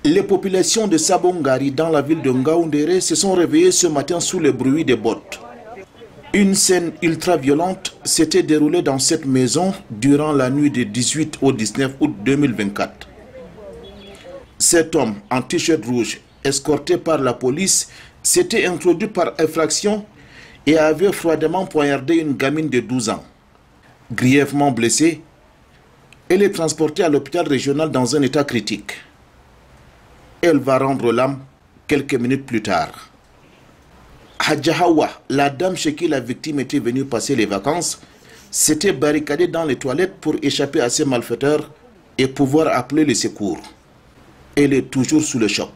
Les populations de Sabongari dans la ville de Ngaoundéré se sont réveillées ce matin sous le bruit des bottes. Une scène ultra-violente s'était déroulée dans cette maison durant la nuit du 18 au 19 août 2024. Cet homme en t-shirt rouge, escorté par la police, s'était introduit par effraction et avait froidement poignardé une gamine de 12 ans. Grièvement blessée, elle est transportée à l'hôpital régional dans un état critique. Elle va rendre l'âme quelques minutes plus tard. Hadjahawa, la dame chez qui la victime était venue passer les vacances, s'était barricadée dans les toilettes pour échapper à ces malfaiteurs et pouvoir appeler les secours. Elle est toujours sous le choc.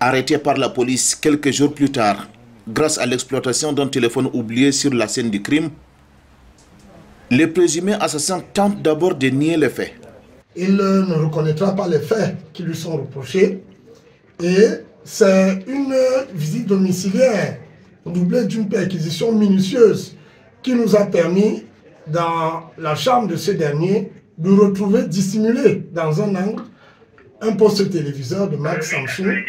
Arrêté par la police quelques jours plus tard, grâce à l'exploitation d'un téléphone oublié sur la scène du crime, le présumé assassin tente d'abord de nier les faits. Il ne reconnaîtra pas les faits qui lui sont reprochés et c'est une visite domiciliaire doublée d'une perquisition minutieuse qui nous a permis, dans la chambre de ce dernier, de retrouver dissimulé dans un angle un poste téléviseur de marque Samsung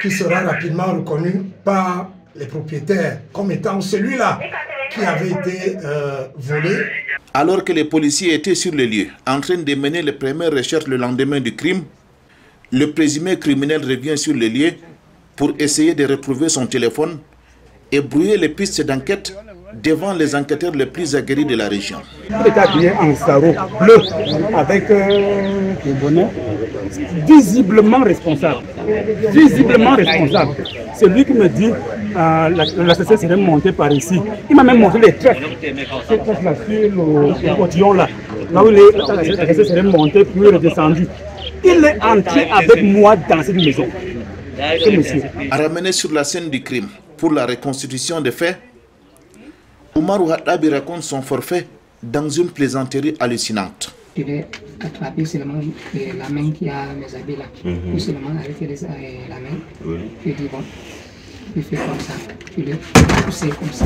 qui sera rapidement reconnu par les propriétaires comme étant celui-là qui avait été volé. Alors que les policiers étaient sur le lieu, en train de mener les premières recherches le lendemain du crime, le présumé criminel revient sur le lieu pour essayer de retrouver son téléphone et brouiller les pistes d'enquête devant les enquêteurs les plus aguerris de la région. Il était habillé en sarrau bleu avec le bonnet, visiblement responsable. Visiblement responsable. C'est lui qui me dit l'assassin serait monté par ici. Il m'a même montré les traits. Ces traits-là sur le cotillon là où l'assassin serait monté puis redescendu. Il est entré avec moi dans cette maison. Ce monsieur. Ramené sur la scène du crime pour la reconstitution des faits, Oumarou Hadabi raconte son forfait dans une plaisanterie hallucinante. Je vais attraper seulement la main qui a mes habits là. Puis seulement arrêter la main. Je dis bon, je fais comme ça. Je le pousse comme ça.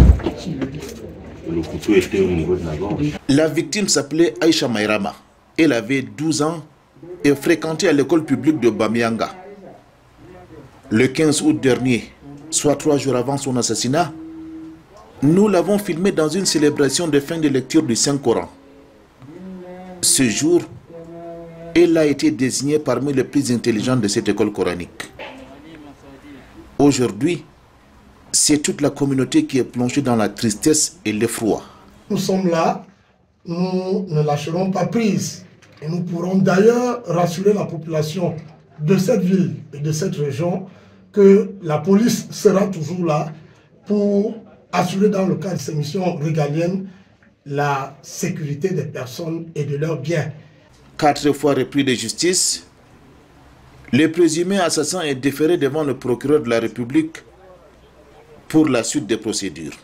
Le couteau était au niveau de la gorge. La victime s'appelait Aïcha Mayrama. Elle avait 12 ans et fréquentait à l'école publique de Bamianga. Le 15 août dernier, soit 3 jours avant son assassinat, nous l'avons filmé dans une célébration de fin de lecture du Saint-Coran. Ce jour, elle a été désignée parmi les plus intelligentes de cette école coranique. Aujourd'hui, c'est toute la communauté qui est plongée dans la tristesse et l'effroi. Nous sommes là, nous ne lâcherons pas prise. Et nous pourrons d'ailleurs rassurer la population de cette ville et de cette région que la police sera toujours là pour assurer dans le cadre de ces missions régaliennes la sécurité des personnes et de leurs biens. 4 fois repris de justice, le présumé assassin est déféré devant le procureur de la République pour la suite des procédures.